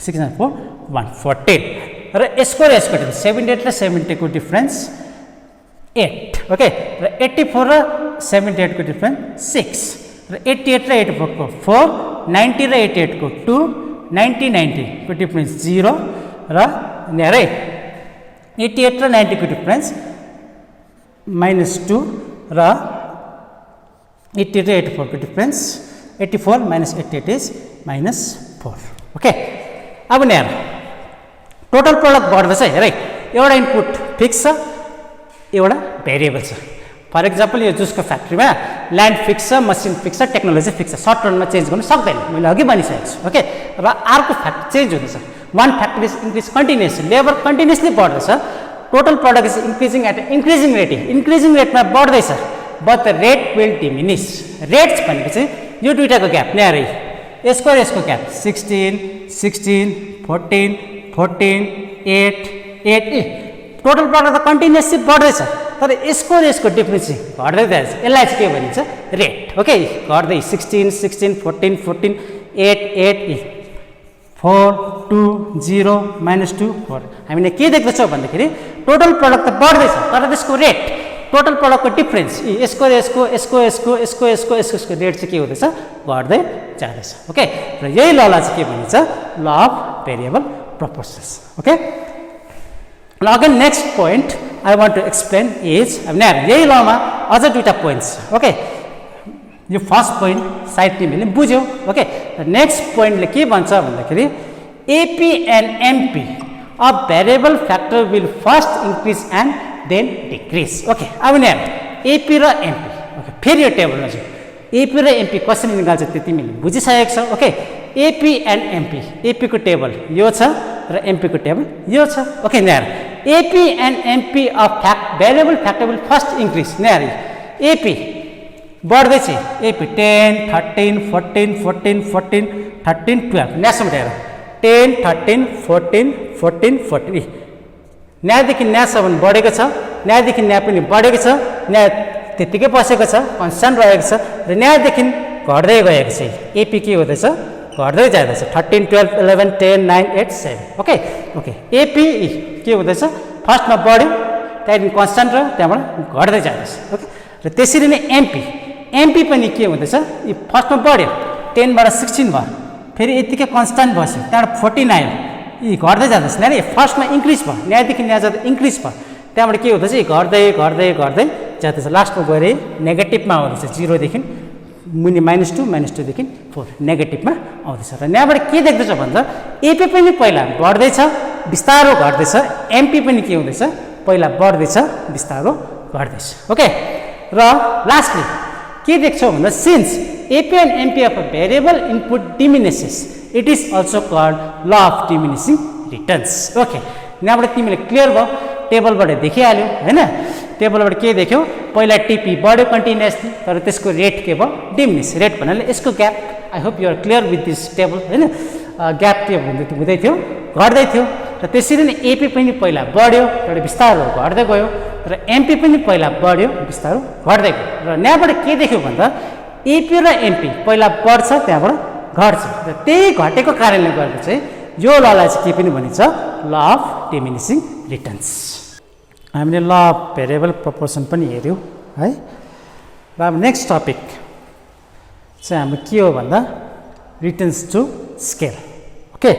6 and 4 1 14 र यसको 78 र 70 को डिफरेन्स 8 ओके र 84 र 78 को डिफरेन्स 6 र 88 र 84 को 4 90 र 88 को 2 90 90 को डिफरेन्स 0 र नेरै 88 र 90 को डिफरेन्स -2 र 80 र 84 को डिफरेन्स 84 minus 88 is -4 ओके अब यहाँ टोटल प्रोडक्ट बढ्दैछ हेरै एउटा इनपुट फिक्स छ एउटा भेरिएबल छ फर एक्जाम्पल यो जुसको फ्याक्ट्रीमा ल्यान्ड फिक्स छ मसिन फिक्स छ टेक्नोलोजी फिक्स छ सर्ट रनमा चेन्ज गर्न सक्दैन मैले अघि भनिसकेको छु ओके र अर्को फ्याक्ट्री चेन्ज हुँदैछ one factor is increase continuously labor continuously बढ्दैछ total product is increasing at increasing rate मा बढ्दैछ but the rate will diminish rates भनेको चाहिँ यो दुईटाको ग्याप यहाँ रे यसको र यसको ग्याप 16 16 14 14 8 8 टोटल प्रोडक्ट त कन्टिन्युअसली बढ्दैछ तर यसको र यसको डिफरेन्स घट्दै जान्छ यसलाई चाहिँ के भनिन्छ रेट ओके घट्दै 16 16 14 14 8 8 4 2 0 -2 4 हामीले के देख्दैछौँ भन्दाखेरि टोटल प्रोडक्ट त बढ्दैछ तर त्यसको रेट टोटल प्रोडक्टको डिफरेन्स यसको र यसको यसको यसको यसको यसको यसको रेट चाहिँ के हुँदैछ बढ्दै जाँदैछ ओके र यही ललाई चाहिँ के भनिन्छ law of variable proportions okay ल again next point I want to explain is अब यही लमा अझ दुईटा पोइन्ट्स ओके यो फर्स्ट पोइन्ट सायद तिमीले बुझ्यौ ओके नेक्स्ट पोइन्टले के भन्छ भन्दाखेरि AP and MP a variable factor will first increase and then decrease okay अब यहाँ एपी र एमपी ओके फेरि यो टेबलमा चाहिँ एपी र एमपी कसरी निकाल्छ त्यो तिमीले बुझिसकेको छौ okay AP and MP AP को टेबल यो छ र एमपी को टेबल यो छ ओके यहाँ AP and MP of variable factorable first increase यहाँ एपी बढ्दैछ एपी 10 13 14 14 14 13 12 न्यासम्म हेर 10 13 14 14 14 न्यायदेखि न्यासम्म बढेको छ न्यायदेखि न्याय पनि बढेको छ न्याय त्यतिकै बसेको छ कन्स्ट्यान्ट रहेको छ र न्यायदेखि घट्दै गएको छ एपी के हुँदैछ घट्दै जाँदैछ 13 12 11 10 9 8 7 ओके ओके एपी के हुँदैछ फर्स्टमा बढ्यो त्यहाँदेखि कन्स्ट्यान्ट र त्यहाँबाट घट्दै जाँदैछ ओके र त्यसरी नै एमपी एमपी पनि के हुँदैछ यो फर्स्टमा बढ्यो 10 बाट 16 भयो फेरि यतिकै कन्स्ट्यान्ट बस्यो त्यहाँबाट 14 आयो यी घट्दै जाँदैछ न्याय फर्स्टमा इन्क्रिज भयो न्यायदेखि न्याय जाँदा इन्क्रिज भयो त्यहाँबाट के हुँदैछ घट्दै घट्दै घट्दै जाँदैछ लास्टमा गएर नेगेटिभमा आउँदैछ 0 देखि मुनि -2 देखि 4 नेगेटिभमा आउँदैछ र यहाँबाट के देख्दैछ भन्दा एपी पनि पहिला बढ्दैछ बिस्तारो घट्दैछ एमपी पनि के हुँदैछ पहिला बढ्दैछ बिस्तारो घट्दैछ ओके र लास्टली के देख्छौ भन्दा since AP and MP of a variable input diminishes it is also called law of diminishing returns okay यहाँबाट तिमीले क्लियर भयो टेबलबाट देखिहाल्यो हैन टेबलबाट के देख्यौ पहिला टिपी बढ्यो कन्टिन्युअसली तर त्यसको रेट के भयो डिमिनिस रेट भन्नाले यसको gap I hope you are clear with this table हैन ग्याप के हुँदै थियो घट्दै थियो र त्यसरी नै एपी पनि पहिला बढ्यो र बिस्तारो घट्दै गयो र एमपी पनि पहिला बढ्यो बिस्तारो घट्दै गयो र यहाँबाट के देख्यो भन्दा एपी र एमपी पहिला बढ्छ त्यहाँबाट घट्छ र त्यही घटेको कारणले गर्दा चाहिँ यो ललाई चाहिँ के पनि भनिन्छ ल अफ डिमिनिसिङ रिटर्न्स हामीले ल अफ भेरिएबल प्रपोर्सन पनि हेऱ्यौँ है र अब नेक्स्ट टपिक चाहिँ हाम्रो के हो भन्दा रिटर्न्स टु स्केल ओके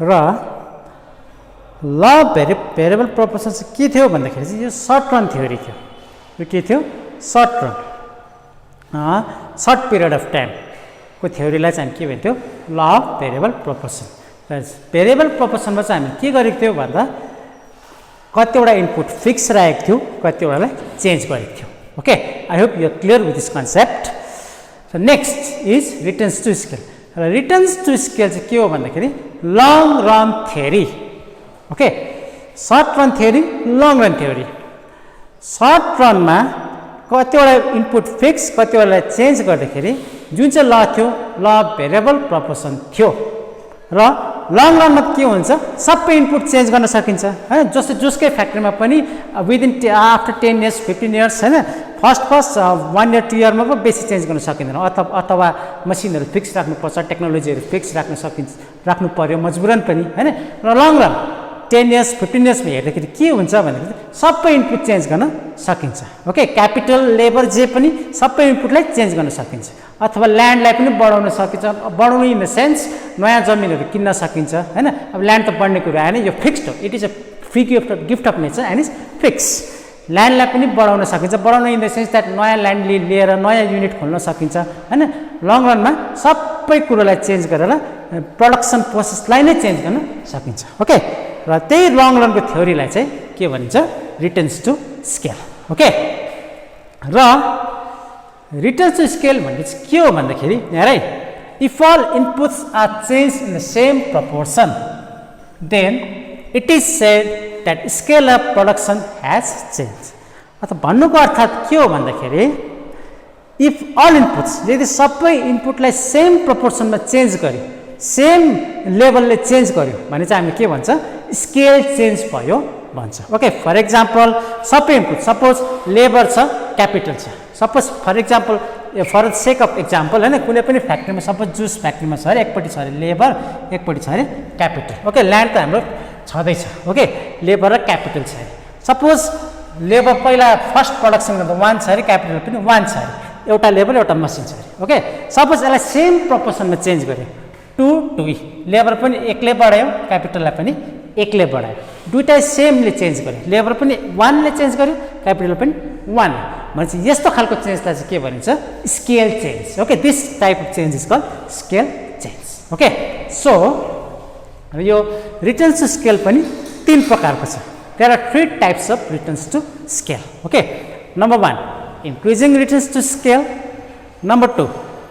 र ल भेरिएबल प्रपोर्सन चाहिँ के थियो भन्दाखेरि चाहिँ यो सर्ट रन थ्योरी थियो यो के थियो short run short period of टाइमको थ्योरीलाई चाहिँ हामी के भन्थ्यो ल अफ भेरिएबल प्रपोर्सन र भेरिएबल प्रपोर्सनमा चाहिँ हामी के गरेको थियौँ भन्दा कतिवटा इनपुट फिक्स राखेको थियो कतिवटालाई चेन्ज गरेको थियो okay I hope you are clear with this concept र next is returns to scale र रिटर्न्स टु स्केल चाहिँ के हो भन्दाखेरि long run theory okay short run theory long run theory short रनमा कतिवटा इनपुट फिक्स कतिवटालाई चेन्ज गर्दाखेरि जुन चाहिँ ल थियो ल भेरिएबल प्रपोर्सन थियो र लङ रनमा के हुन्छ सबै इनपुट चेन्ज गर्न सकिन्छ हैन जस्तै जसकै फ्याक्ट्रीमा पनि विदिन आफ्टर 10 इयर्स 15 इयर्स हैन फर्स्ट 1 इयर 2 इयरमा पो बेसी चेन्ज गर्न सकिँदैन अथवा मसिनहरू फिक्स राख्नुपर्छ टेक्नोलोजीहरू फिक्स राख्नु पर्यो मजबुरन पनि हैन र लङ रन 10 इयर्स 15 इयर्समा हेर्दाखेरि के हुन्छ भन्दाखेरि सबै इनपुट चेन्ज गर्न सकिन्छ ओके क्यापिटल लेबर जे पनि सबै इनपुटलाई चेन्ज गर्न सकिन्छ अथवा ल्यान्डलाई पनि बढाउन सकिन्छ बढाउनु इन द सेन्स नयाँ जमिनहरू किन्न सकिन्छ हैन अब ल्यान्ड त बढ्ने कुरा आएन यो फिक्स्ड हो it is a free gift of nature and is fix ल्यान्डलाई पनि बढाउन सकिन्छ बढाउन इन द सेन्स द्याट नयाँ ल्यान्ड लिएर नयाँ युनिट खोल्न सकिन्छ हैन लङ रनमा सबै कुरोलाई चेन्ज गरेर प्रोडक्सन प्रोसेसलाई नै चेन्ज गर्न सकिन्छ ओके र त्यही लङ रनको थ्योरीलाई चाहिँ के भनिन्छ रिटर्न्स टु स्केल ओके र रिटर्न्स टु स्केल भन्ने चाहिँ के हो भन्दाखेरि यहाँ है if all inputs are change in the same proportion then it is said that scale of production has change अथवा भन्नुको अर्थ के हो भन्दाखेरि इफ अल इनपुट्स यदि सबै इनपुटलाई सेम प्रपोर्सनमा चेन्ज गर्यो सेम लेभलले चेन्ज गर्यो भने चाहिँ हामी के भन्छ स्केल चेन्ज भयो भन्छ ओके फर एक्जाम्पल सबै इनपुट सपोज लेबर छ क्यापिटल छ suppose for example for the sake of example हैन कुनै पनि फ्याक्ट्रीमा सपोज जुस फ्याक्ट्रीमा छ अरे एकपट्टि छ अरे लेबर एकपट्टि छ अरे क्यापिटल ओके ल्यान्ड त हाम्रो छँदैछ ओके लेबर र क्यापिटल छ अरे सपोज लेबर पहिला फर्स्ट प्रोडक्सन गर्दा 1 छ अरे क्यापिटल पनि 1 छ अरे एउटा लेबर एउटा मसिन छ अरे ओके सपोज यसलाई सेम प्रपोर्सनमा चेन्ज गर्यो 2 2 लेबर पनि एकले बढायो क्यापिटललाई पनि एकले बढायो दुईटा सेमले चेन्ज गर्यो लेबर पनि 1 ले चेन्ज गर्यो क्यापिटल पनि 1 भनेपछि यस्तो खालको चेन्जलाई चाहिँ के भनिन्छ scale change okay this type of change is called scale change okay so यो रिटर्न्स टु स्केल पनि 3 प्रकारको छ there are 3 types of returns to scale okay Number 1, increasing returns to scale. Number 2,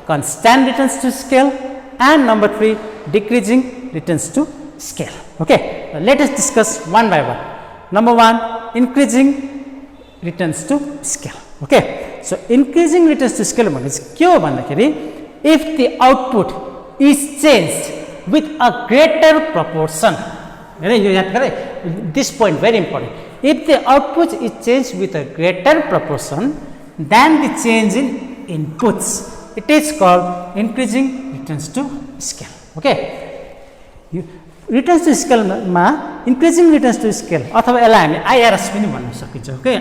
constant returns to scale. And number 3, decreasing returns to scale. Okay, let us discuss one by one. Number 1, increasing returns to scale. Okay, so increasing returns to scale means if the output is changed with a greater proportion. This point very important. If the output is changed with a greater proportion than the change in inputs, it is called increasing returns to scale. Okay, returns to scale ma increasing returns to scale अथवा यसलाई हामी IRS पनि भन्न सकिन्छ. Okay,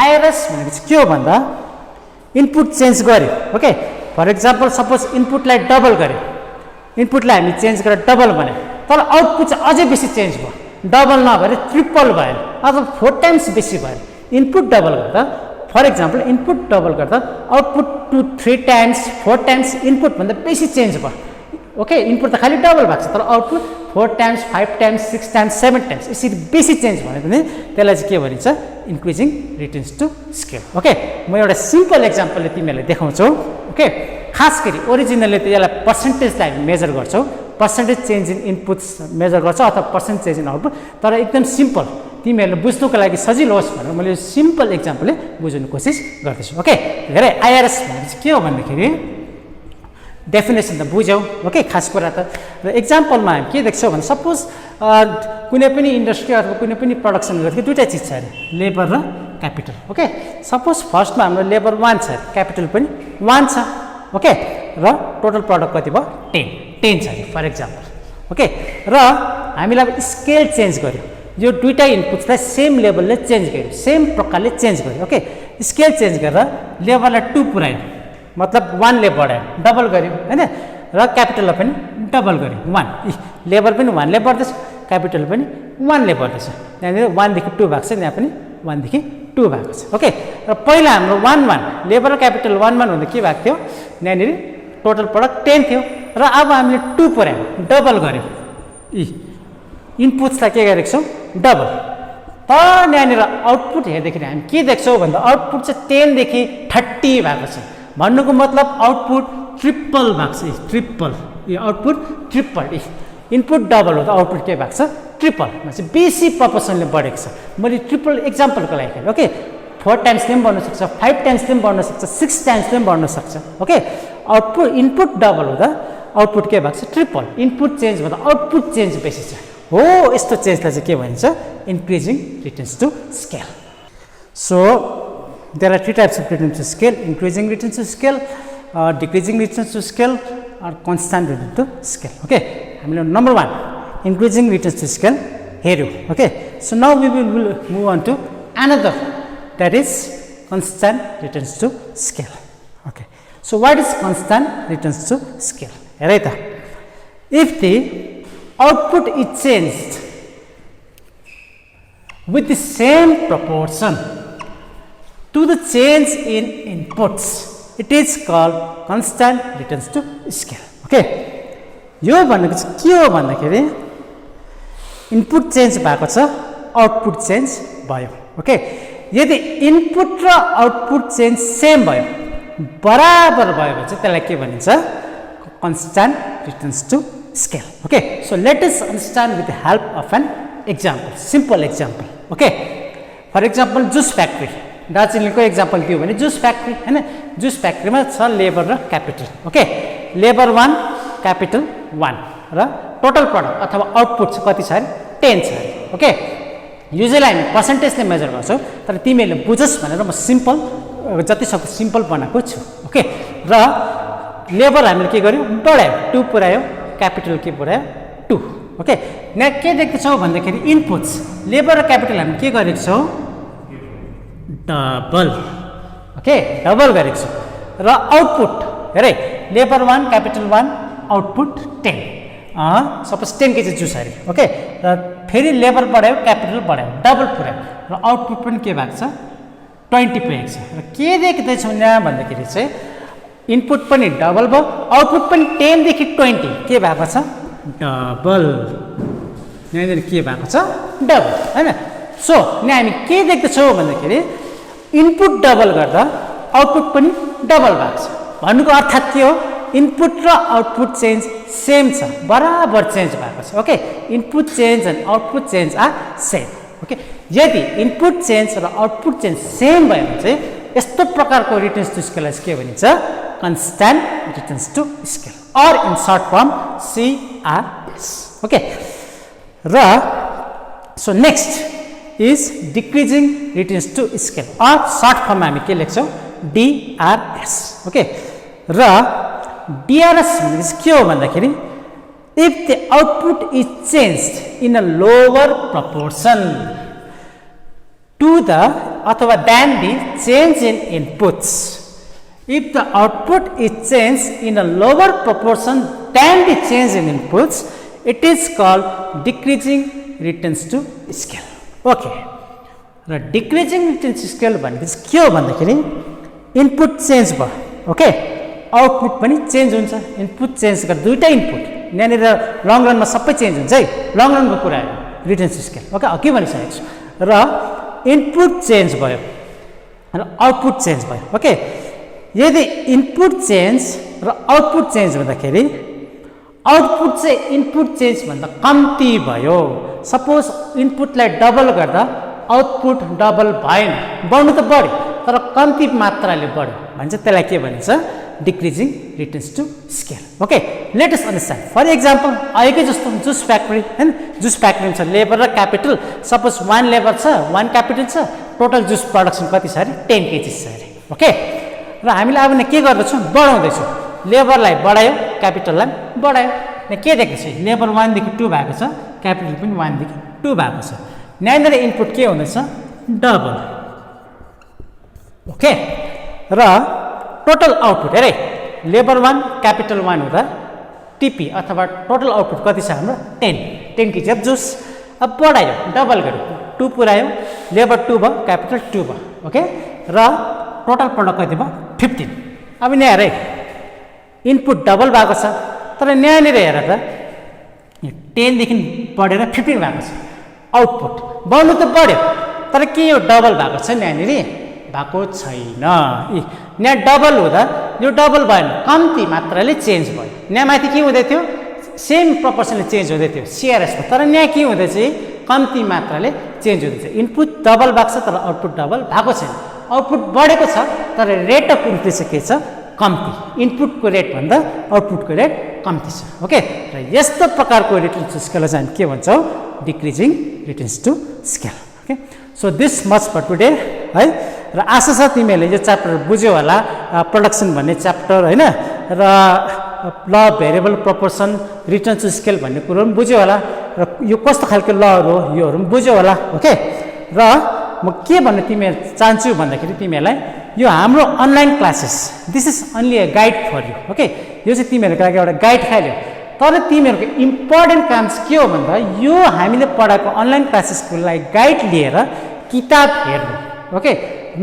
IRS भनेको के हो भन्दा इनपुट चेन्ज गर्यो. ओके, फर एक्जाम्पल सपोज इनपुटलाई डबल गर्यो, इनपुटलाई हामी चेन्ज गरेर डबल बनायो, तर आउटपुट चाहिँ अझै बेसी चेन्ज भयो, डबल नभएर ट्रिपल भयो अथवा 4 टाइम्स बेसी भयो. इनपुट डबल गर्दा फर एक्जाम्पल इनपुट डबल गर्दा आउटपुट 2 3 टाइम्स 4 टाइम्स इनपुट भन्दा बेसी चेन्ज भयो. ओके, इनपुट त खाली डबल भएको छ तर output 4 times 5 times 6 times 7 times यसरी बेसी चेन्ज भयो भने त्यसलाई चाहिँ के भनिन्छ increasing returns to scale. Okay, म एउटा सिम्पल एक्जाम्पलले तिमीहरूलाई देखाउँछु. ओके, खास गरी ओरिजिनलले त यसलाई पर्सेन्टेजलाई मेजर गर्छौँ, percentage change in inputs measure गर्छ अथवा पर्सेन्ट चेन्ज इन आउटपुट. तर एकदम सिम्पल तिमीहरूले बुझ्नुको लागि सजिलो होस् भनेर मैले सिम्पल एक्जाम्पलले बुझ्ने कोसिस गर्दैछु. ओके, धेरै IRS भनेपछि के हो भन्दाखेरि डेफिनेसन त बुझ्यौ. ओके, खास कुरा त एक्जाम्पलमा हामी के देख्छौँ भने सपोज कुनै पनि इन्डस्ट्री अथवा कुनै पनि प्रडक्सन गर्दाखेरि दुईवटा चिज छ अरे, लेबर र क्यापिटल. ओके, सपोज फर्स्टमा हाम्रो लेबर 1 छ, क्यापिटल पनि 1 छ. ओके, र टोटल प्रडक्ट कति भयो 10 छ अरे फर एक्जाम्पल. ओके, र हामीलाई अब स्केल चेन्ज गर्यो, यो दुईवटा इनपुट्सलाई सेम लेभलले चेन्ज गर्यो, सेम प्रकारले चेन्ज गर्यो. ओके, स्केल चेन्ज गरेर लेबरलाई 2 पुऱ्यायो, मतलब 1 ले बढायो, डबल गर्यो हैन, र क्यापिटललाई पनि डबल गर्यो 1. लेबर पनि 1 ले बढ्दैछ, क्यापिटल पनि 1 ले बढ्दैछ. यहाँनिर 1 देखि 2 भएको छ, यहाँ पनि 1 देखि 2 भएको छ. ओके, र पहिला हाम्रो 1 1 लेबर र क्यापिटल 1 1 हुँदा के भएको थियो, यहाँनिर टोटल प्रडक्ट 10 थियो, र अब हामीले 2 पुऱ्यायौँ, डबल गर्यो, इनपुट्सलाई के गरेको छौँ डबल. तर यहाँनिर आउटपुट हेर्दाखेरि हामी के देख्छौँ भन्दा आउटपुट चाहिँ 10 देखि 30 भएको छ. भन्नुको मतलब आउटपुट ट्रिपल भएको छ, ट्रिपल, यो आउटपुट ट्रिपल. इनपुट डबल हो त आउटपुट के भएको छ ट्रिपल, भनेपछि बेसी प्रपोर्सनले बढेको छ. मैले ट्रिपल एक्जाम्पलको लागि खेलेँ. ओके, 4 टाइम्सले पनि बढ्न सक्छ, 5 टाइम्सले पनि बढ्न सक्छ, 6 टाइम्सले पनि बढ्न सक्छ. ओके, आउटपुट इनपुट डबल हुँदा आउटपुट के भएको छ ट्रिपल, इनपुट चेन्ज हुँदा आउटपुट चेन्ज बेसी छ. हो, यस्तो चेन्जलाई चाहिँ के भनिन्छ increasing returns to scale. So there are 3 types of returns to scale: increasing returns to scale, decreasing returns to scale, or constant returns to scale. Okay, number 1, increasing returns to scale here. Okay, so now we will move on to another, that is constant returns to scale. Okay, so what is constant returns to scale? Right, if the output is changed with the same proportion to the change in inputs, it is called constant returns to scale. Okay, यो भनेको चाहिँ के हो भन्दाखेरि input change भएको छ, output change भयो. Okay, यदि इनपुट र आउटपुट चेन्ज सेम भयो, बराबर भयो भने चाहिँ त्यसलाई के भनिन्छ constant returns to scale. Okay, so let us understand with the help of an example, simple example. Okay, for example juice factory, दार्जिलिङको एक्जाम्पल दियो भने जुस फ्याक्ट्री हैन, जुस फ्याक्ट्रीमा छ लेबर र क्यापिटल. ओके, लेबर 1 क्यापिटल 1 र total product अथवा output चाहिँ कति छ अरे 10 छ अरे. ओके, युजुअली हामी पर्सेन्टेजले मेजर गर्छौँ, तर तिमीहरूले बुझोस् भनेर म सिम्पल जति सक्दो सिम्पल बनाएको छु. ओके, र लेबर हामीले के गर्यो बढायो, 2 पुऱ्यायो, क्यापिटल के पुऱ्यायो 2. ओके, यहाँ के देख्दैछौँ भन्दाखेरि इनपुट्स लेबर र क्यापिटल हामी के गरेको छौँ डबल. ओके, डबल गरेको छु, र आउटपुट हेरे labour 1 capital 1 output 10. Suppose 10 KG juice अरे. ओके, र फेरि लेबर बढायो, क्यापिटल बढायो, डबल पुऱ्यायो, र आउटपुट पनि के भएको छ 20 पुगेको छ. र के देख्दैछौँ यहाँ भन्दाखेरि चाहिँ इनपुट पनि डबल भयो, आउटपुट पनि 10 देखि 20 के भएको छ डबल. यहाँनिर के भएको छ डबल हैन. सो यहाँ हामी के देख्दैछौँ भन्दाखेरि इनपुट डबल गर्दा आउटपुट पनि डबल भएको छ भन्नुको अर्थात् के हो इनपुट र आउटपुट चेन्ज सेम छ बराबर चेन्ज भएको छ okay input change and output change are same okay यदि इनपुट चेन्ज र आउटपुट चेन्ज सेम भयो भने चाहिँ यस्तो प्रकारको रिटर्न्स टु स्केललाई के भनिन्छ constant returns to scale or in short form CRS okay र so next is decreasing returns to scale or short फर्ममा हामी के लेख्छौँ DRS ओके र DRS भनेपछि के हो भन्दाखेरि if the output is changed in a lower proportion to the अथवा than the change in inputs if the output is changed in a lower proportion than the change in inputs it is called decreasing returns to scale okay र decreasing returns to scale भनेपछि के हो भन्दाखेरि input change भयो okay output पनि change हुन्छ input change गर्दा दुईटा इनपुट यहाँनिर लङ रनमा सबै चेन्ज हुन्छ है लङ रनको कुरा हो रिटर्न्स स्केल ओके के भनिसकेको छु र इनपुट चेन्ज भयो र आउटपुट चेन्ज भयो ओके यदि इनपुट चेन्ज र आउटपुट चेन्ज हुँदाखेरि आउटपुट चाहिँ इनपुट चेन्ज भन्दा कम्ती भयो सपोज इनपुटलाई डबल गर्दा आउटपुट डबल भएन बढ्नु त बढ्यो तर कम्ती मात्राले बढ्यो भने चाहिँ त्यसलाई के भनिन्छ decreasing returns to scale okay let us understand for example अहिलेकै जस्तो जुस फ्याक्ट्री हैन जुस फ्याक्ट्री छ लेबर र क्यापिटल सपोज 1 लेबर छ 1 क्यापिटल छ टोटल जुस प्रोडक्सन कति छ अरे 10 केजी छ अरे ओके र हामीले अब के गर्दैछौँ बढाउँदैछौँ लेबरलाई बढायो क्यापिटललाई बढायो के देख्दैछ लेबर 1 देखि 2 भएको छ क्यापिटल पनि 1 देखि 2 भएको छ यहाँनिर इनपुट के हुँदैछ डबल ओके र टोटल आउटपुट हेरे लेबर 1 क्यापिटल 1 हुँदा टिपी अथवा टोटल आउटपुट कति छ हाम्रो 10 केजी अफ जुस अब बढायो डबल गर्यो 2 पुऱ्यायो लेबर 2 भयो क्यापिटल 2 भयो ओके र टोटल प्रोडक्ट कति भयो 15 अब यहाँ हेरे इनपुट डबल भएको छ तर यहाँनिर हेर त 10 देखि बढेर 15 भएको छ आउटपुट बढ्नु त बढ्यो तर के यो डबल भएको छ यहाँनिर भएको छैन यहाँ डबल हुँदा यो डबल भएन कम्ती मात्राले चेन्ज भयो यहाँ माथि के हुँदै थियो सेम प्रपोर्सनले चेन्ज हुँदै थियो CRSमा तर यहाँ के हुँदैछ कम्ती मात्राले चेन्ज हुँदैछ इनपुट डबल भएको छ तर आउटपुट डबल भएको छैन आउटपुट बढेको छ तर रेट अफ इन्क्रिज के छ कम्ती इनपुटको रेट भन्दा आउटपुटको रेट कम्ती छ ओके र यस्तो प्रकारको रिटर्न्स टु स्केललाई चाहिँ के भन्छौँ decreasing returns to scale okay so this much for today है र आशा छ तिमीहरूले यो च्याप्टर बुझ्यौ होला प्रोडक्सन भन्ने च्याप्टर होइन र law variable proportion return to scale भन्ने कुरो पनि बुझ्यौ होला र यो कस्तो खालको लहरू हो योहरू पनि बुझ्यौ होला ओके र म के भन्नु तिमीहरू चाहन्छु भन्दाखेरि तिमीहरूलाई यो हाम्रो online classes this is only a guide for you okay यो चाहिँ तिमीहरूको लागि एउटा गाइड खाल्यो तर तिमीहरूको इम्पोर्टेन्ट काम चाहिँ के हो भन्दा यो हामीले पढाएको अनलाइन क्लासेसको लागि गाइड लिएर किताब हेर्नु ओके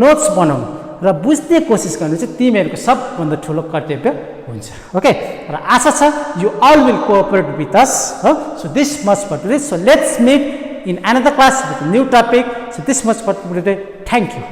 नोट्स बनाउनु र बुझ्ने कोसिस गर्नु चाहिँ तिमीहरूको सबभन्दा ठुलो कर्तव्य हुन्छ ओके र आशा छ you all will cooperate with us हो so this much for today so let's meet in another class with new topic so this much for today thank you